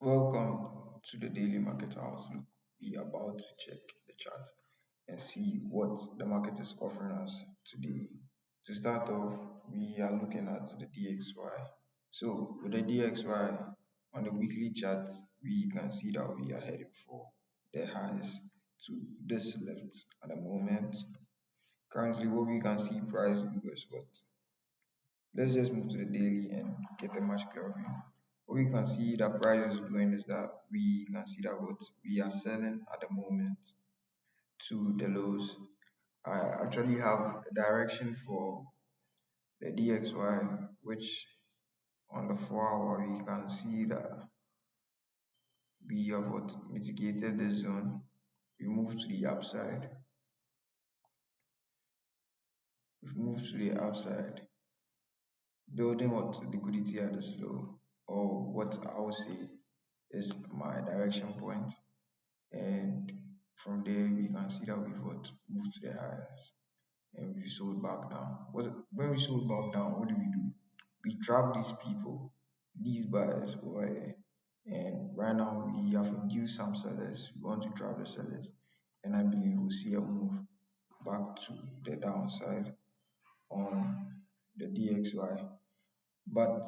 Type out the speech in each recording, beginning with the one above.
Welcome to the daily market outlook. We are about to check the chart and see what the market is offering us today. To start off, we are looking at the DXY. So with the DXY on the weekly chart, we can see that we are heading for the highs to this left at the moment. Currently, what we can see price do is what? Let's just move to the daily and get a much clearer view. What we can see that price is doing is that we can see that what we are selling at the moment to the lows. I actually have a direction for the DXY, which on the 4 hour we can see that we have what mitigated the zone. We move to the upside. We've moved to the upside, building what liquidity at the slow, or what I would say is my direction point. And from there we can see that we've got moved to the highs and we sold back down. When we sold back down, what do? We trapped these people, these buyers over here, and right now we have induced some sellers. We want to trap the sellers, and I believe we'll see a move back to the downside on the DXY. But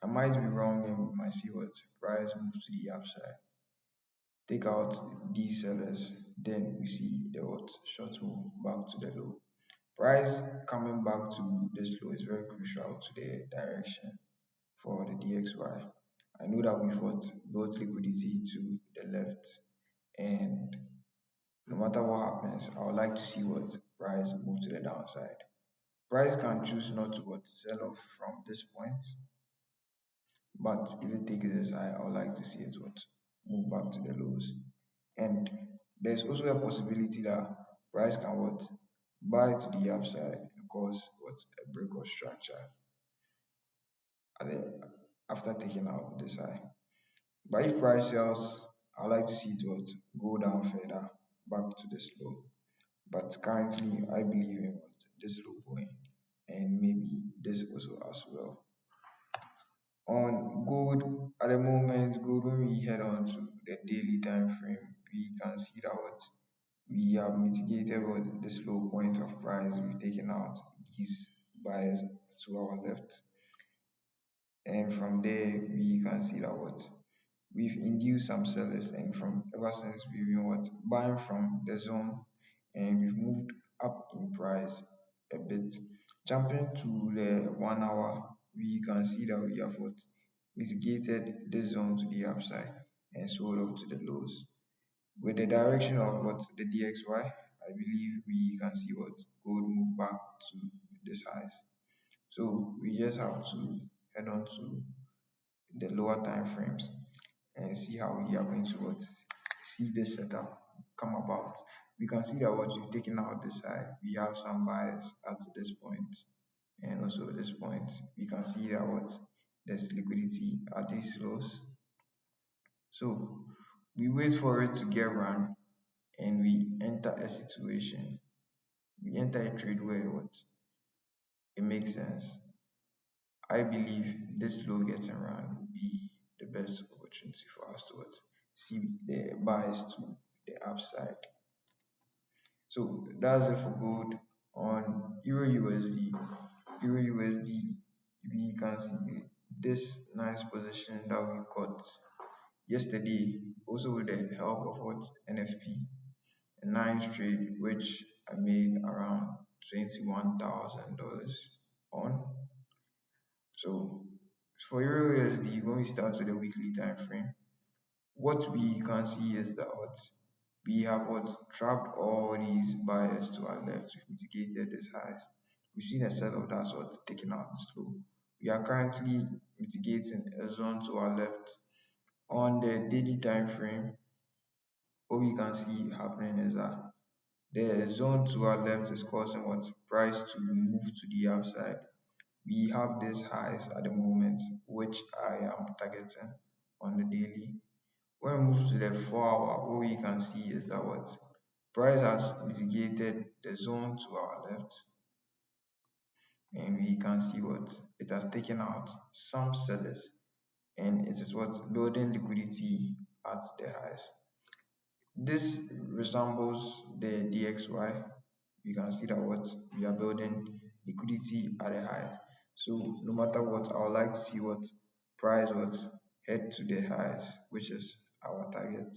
I might be wrong, and we might see what price moves to the upside. Take out these sellers, then we see the what short move back to the low. Price coming back to this low is very crucial to the direction for the DXY. I know that we've got built liquidity to the left, and no matter what happens, I would like to see what price move to the downside. Price can choose not to what sell off from this point, but if it takes this high, I would like to see it what move back to the lows. And there's also a possibility that price can what buy to the upside and cause what a break of structure at after taking out this high. But if price sells, I like to see it what go down further back to this low. But currently, I believe in what this low going and maybe this also as well. On gold, at the moment, gold when we head on to the daily time frame, we can see that what we have mitigated what this low point of price. We've taken out these buyers to our left, and from there we can see that what we've induced some sellers, and from ever since we've been what buying from the zone, and we've moved up in price a bit. Jumping to the 1 hour, we can see that we have what mitigated this zone to the upside and sold off to the lows. With the direction of what the DXY, I believe we can see what gold move back to this highs. So we just have to head on to the lower time frames and see how we are going to what see this setup come about. We can see that what we've taken out this high, we have some buyers at this point, and also at this point we can see that what there's liquidity at these lows. So we wait for it to get run and we enter a situation. We enter a trade where what it makes sense. I believe this low getting run will be the best opportunity for us to what, see the buys to the upside. So that's it for gold. On Euro USD, Euro USD, we can see this nice position that we got yesterday, also with the help of what NFP, a nice trade which I made around $21,000 on. So for Euro USD, when we start with the weekly time frame, what we can see is that what we have what trapped all these buyers to our left. We've mitigated these highs. We've seen a set of that sort taking out the slow. We are currently mitigating a zone to our left. On the daily time frame, what we can see happening is that the zone to our left is causing what price to move to the upside. We have these highs at the moment, which I am targeting on the daily. When we move to the 4 hour, what we can see is that what price has mitigated the zone to our left, and we can see what it has taken out some sellers and it is what building liquidity at the highs. This resembles the DXY. You can see that what we are building liquidity at a high. So no matter what, I would like to see what price what head to the highs, which is our target.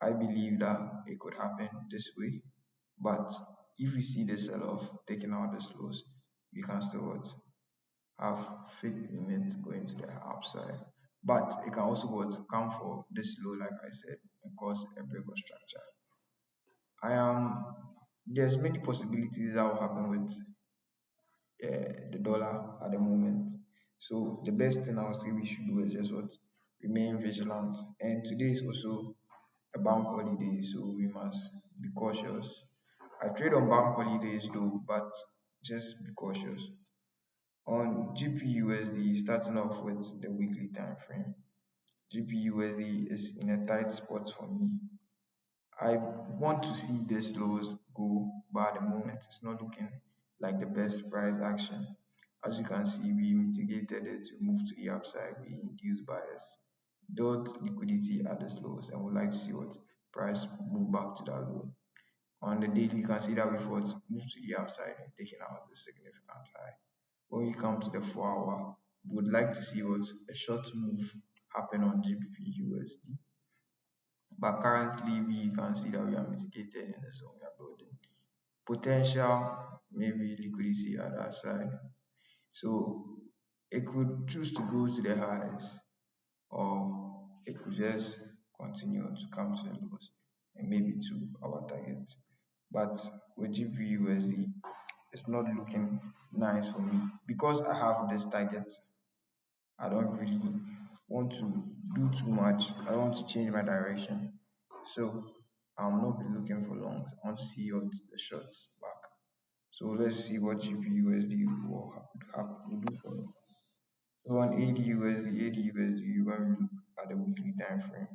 I believe that it could happen this way, but if we see the sell-off taking out the lows, we can still what have faith in it going to the upside. But it can also what come for this low, like I said, and cause a break of structure. I am There's many possibilities that will happen with the dollar at the moment. So the best thing I would say we should do is just what remain vigilant. And today is also a bank holiday, so we must be cautious. I trade on bank holidays though, but just be cautious. On GPUSD, starting off with the weekly time frame, GPUSD is in a tight spot for me. I want to see this lows go, but at the moment it's not looking like the best price action. As you can see, we mitigated it, we moved to the upside, we induced buyers, built liquidity at this lows, and would like to see what price move back to that low. On the daily, you can see that we've what moved to the upside and taken out the significant high. When we come to the 4 hour, we would like to see what a short move happen on GBP USD. But currently, we can see that we are mitigated in the zone we are building. Potential, maybe liquidity at that side. So it could choose to go to the highs, or it could just continue to come to the lows and maybe to our target. But with GPUSD, it's not looking nice for me because I have this target. I don't really want to do too much. I don't want to change my direction. So I'm not be looking for longs. I want to see what the shorts back. So let's see what GPUSD will do for us. So on ADUSD, when we look at the weekly time frame,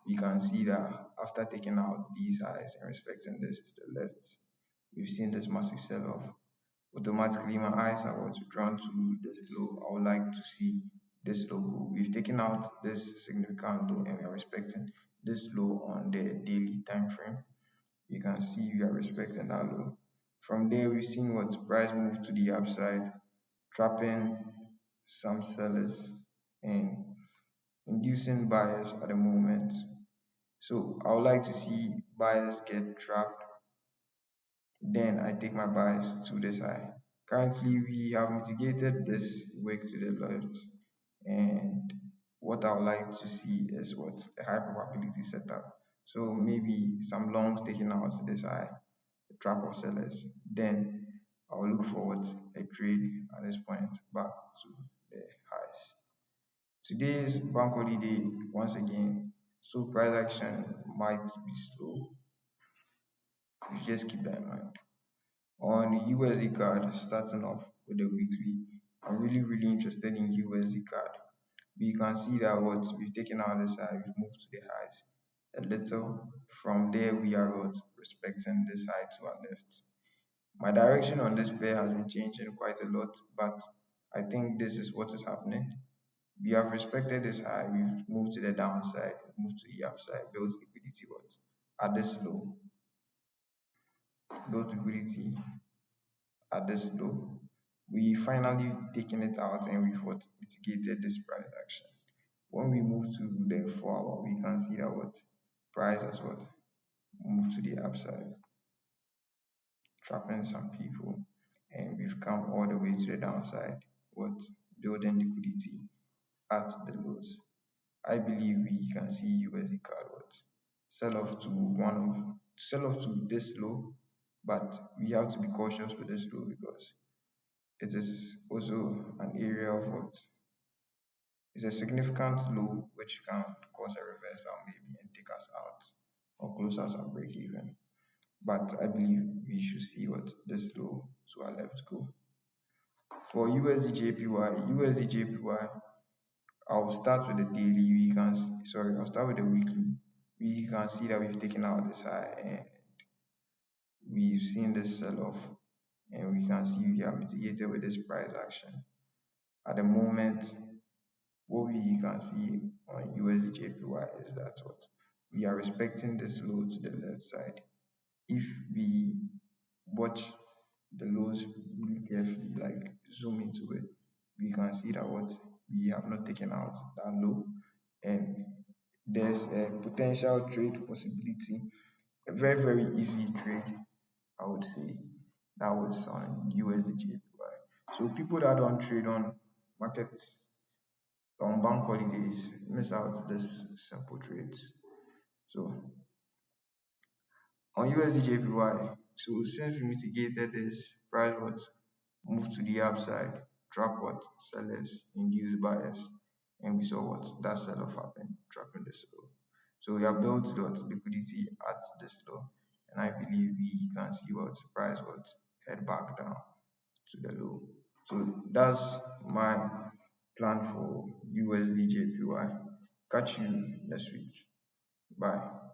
we can see that after taking out these highs and respecting this to the left, we've seen this massive sell-off. Automatically, my eyes are what drawn to this low. I would like to see this logo. We've taken out this significant low and we are respecting this low on the daily time frame. You can see we are respecting that low. From there, we've seen what price move to the upside, trapping some sellers and inducing buyers at the moment. So I would like to see buyers get trapped, then I take my buys to this high. Currently, we have mitigated this wick to the left, and what I would like to see is what a high probability setup. So maybe some longs taken out to this high, a trap of sellers. Then I'll look forward a trade at this point back to the highs. Today's bank holiday, once again, so price action might be slow. You just keep that in mind. On the USD card, starting off with the weekly, I'm really interested in USD card. We can see that what we've taken out this high, we've moved to the highs a little. From there, we are what respecting this high to our left. My direction on this pair has been changing quite a lot, but I think this is what is happening. We have respected this high, we've moved to the downside, moved to the upside, built liquidity what at this low, built liquidity at this low. We finally taken it out and we've what mitigated this price action. When we move to the 4 hour, we can see that what price has what moved to the upside, trapping some people, and we've come all the way to the downside, what building liquidity at the lows. I believe we can see USD card what sell off to this low, but we have to be cautious with this low because it is also an area of what is a significant low which can cause a reversal maybe and take us out or close us at break even. But I believe we should see what this low to our left go. For USD JPY, I'll start with the daily. I'll start with the weekly. We can see that we've taken out this high and we've seen this sell off, and we can see we are mitigated with this price action. At the moment, what we can see on USD JPY is that what we are respecting this low to the left side. If we watch the lows really carefully, like zoom into it, we can see that what we have not taken out that low, and there's a potential trade possibility, a very very easy trade, I would say, that was on USD JPY. So people that don't trade on markets on bank holidays miss out this simple trades. So on USD JPY, so since we mitigated this price what move to the upside, trap what sellers, induce buyers, and we saw what that sell off happened, trapping this low. So we have built what liquidity at this low, and I believe we can see what price what head back down to the low. So that's my plan for USD JPY. Catch you next week. Bye.